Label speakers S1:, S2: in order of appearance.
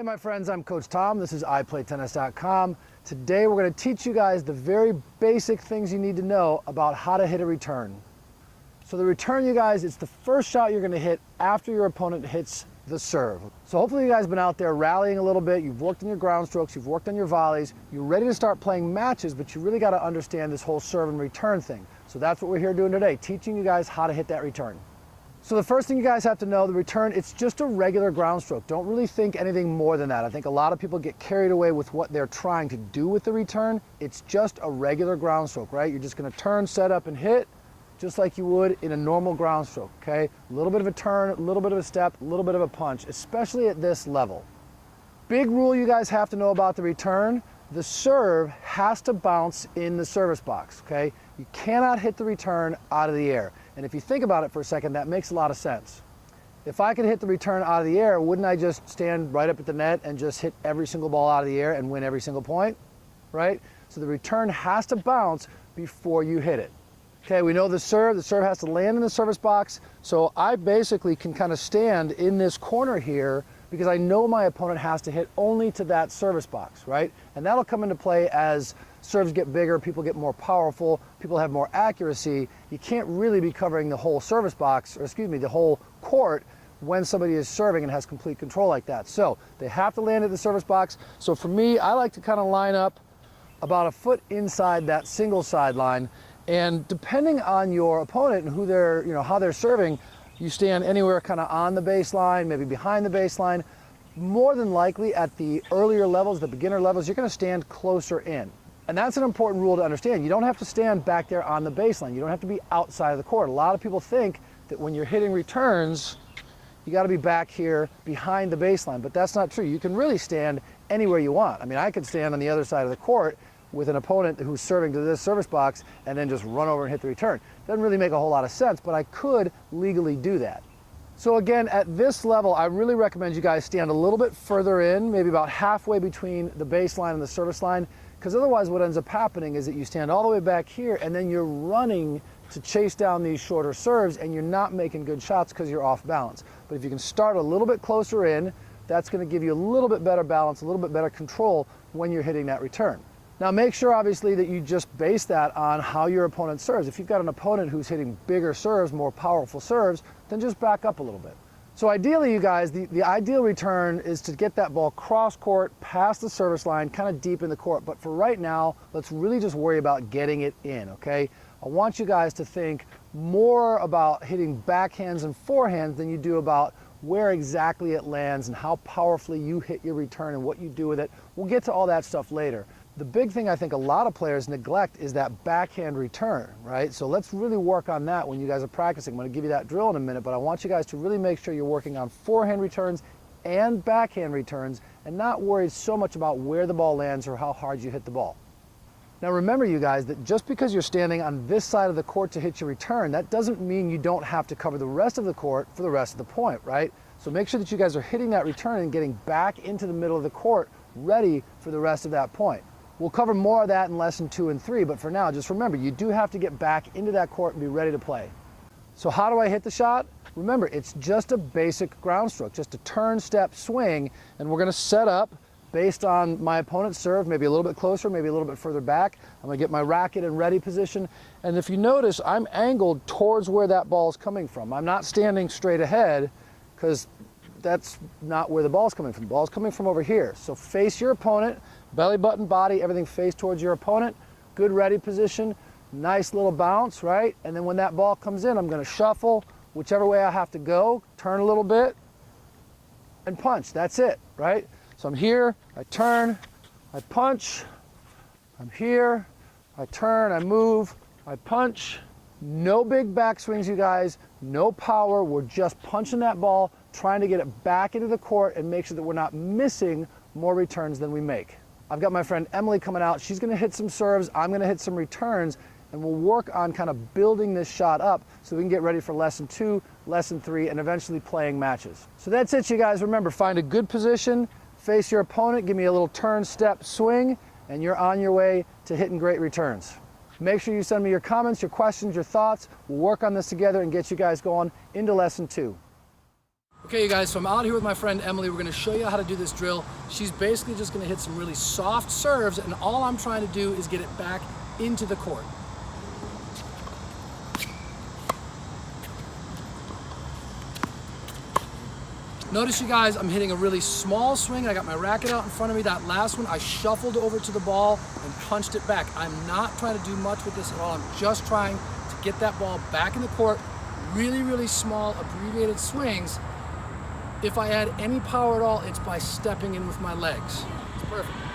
S1: my friends, I'm Coach Tom. This is iplaytennis.com. Today we're going to teach you guys the very basic things you need to know about how to hit a return. So the return, you guys, it's the first shot you're going to hit after your opponent hits the serve. So hopefully you guys have been out there rallying a little bit, you've worked on your ground strokes, you've worked on your volleys, you're ready to start playing matches, but you really got to understand this whole serve and return thing. So that's what we're here doing today, teaching you guys how to hit that return. So the first thing you guys have to know, the return, it's just a regular ground stroke. Don't really think anything more than that. I think a lot of people get carried away with what they're trying to do with the return. It's just a regular ground stroke, right? You're just going to turn, set up, and hit just like you would in a normal ground stroke, okay? A little bit of a turn, a little bit of a step, a little bit of a punch, especially at this level. Big rule you guys have to know about the return, the serve has to bounce in the service box, okay? You cannot hit the return out of the air. And if you think about it for a second, that makes a lot of sense. If I could hit the return out of the air, wouldn't I just stand right up at the net and just hit every single ball out of the air and win every single point, right? So the return has to bounce before you hit it. Okay, we know the serve has to land in the service box. So I basically can kind of stand in this corner here because I know my opponent has to hit only to that service box, right? And that'll come into play as serves get bigger, people get more powerful, people have more accuracy. You can't really be covering the whole service box, or excuse me, the whole court when somebody is serving and has complete control like that. So they have to land at the service box. So for me, I like to kind of line up about a foot inside that single sideline. And depending on your opponent and who they're, how they're serving, you stand anywhere kind of on the baseline, maybe behind the baseline. More than likely at the earlier levels, the beginner levels, you're going to stand closer in. And that's an important rule to understand. You don't have to stand back there on the baseline. You don't have to be outside of the court. A lot of people think that when you're hitting returns, you got to be back here behind the baseline, but that's not true. You can really stand anywhere you want. I mean, I could stand on the other side of the court with an opponent who's serving to this service box and then just run over and hit the return. Doesn't really make a whole lot of sense, but I could legally do that. So again, at this level, I really recommend you guys stand a little bit further in, maybe about halfway between the baseline and the service line, because otherwise what ends up happening is that you stand all the way back here and then you're running to chase down these shorter serves and you're not making good shots because you're off balance. But if you can start a little bit closer in, that's going to give you a little bit better balance, a little bit better control when you're hitting that return. Now make sure obviously that you just base that on how your opponent serves. If you've got an opponent who's hitting bigger serves, more powerful serves, then just back up a little bit. So ideally, you guys, the ideal return is to get that ball cross court, past the service line, kind of deep in the court. But for right now, let's really just worry about getting it in, okay? I want you guys to think more about hitting backhands and forehands than you do about where exactly it lands and how powerfully you hit your return and what you do with it. We'll get to all that stuff later. The big thing I think a lot of players neglect is that backhand return, right? So let's really work on that when you guys are practicing. I'm going to give you that drill in a minute, but I want you guys to really make sure you're working on forehand returns and backhand returns and not worried so much about where the ball lands or how hard you hit the ball. Now remember, you guys, that just because you're standing on this side of the court to hit your return, that doesn't mean you don't have to cover the rest of the court for the rest of the point, right? So make sure that you guys are hitting that return and getting back into the middle of the court ready for the rest of that point. We'll cover more of that in lesson 2 and 3, but for now, just remember, you do have to get back into that court and be ready to play. So how do I hit the shot? Remember, it's just a basic ground stroke, just a turn, step, swing, and we're gonna set up based on my opponent's serve, maybe a little bit closer, maybe a little bit further back. I'm gonna get my racket in ready position, and if you notice, I'm angled towards where that ball is coming from. I'm not standing straight ahead, because that's not where the ball's coming from. The ball's coming from over here. So face your opponent, belly button, body, everything face towards your opponent. Good ready position, nice little bounce, right? And then when that ball comes in, I'm gonna shuffle whichever way I have to go, turn a little bit, and punch. That's it, right? So I'm here, I turn, I punch. I'm here, I turn, I move, I punch. No big backswings, you guys, no power. We're just punching that ball, trying to get it back into the court and make sure that we're not missing more returns than we make. I've got my friend Emily coming out. She's gonna hit some serves, I'm gonna hit some returns, and we'll work on kind of building this shot up so we can get ready for lesson 2, lesson 3, and eventually playing matches. So that's it, you guys. Remember, find a good position, face your opponent, give me a little turn, step, swing, and you're on your way to hitting great returns. Make sure you send me your comments, your questions, your thoughts. We'll work on this together and get you guys going into lesson 2. Okay, you guys, so I'm out here with my friend Emily. We're gonna show you how to do this drill. She's basically just gonna hit some really soft serves, and all I'm trying to do is get it back into the court. Notice, you guys, I'm hitting a really small swing. I got my racket out in front of me. That last one, I shuffled over to the ball and punched it back. I'm not trying to do much with this at all. I'm just trying to get that ball back in the court. Really, really small, abbreviated swings. If I add any power at all, it's by stepping in with my legs. It's perfect.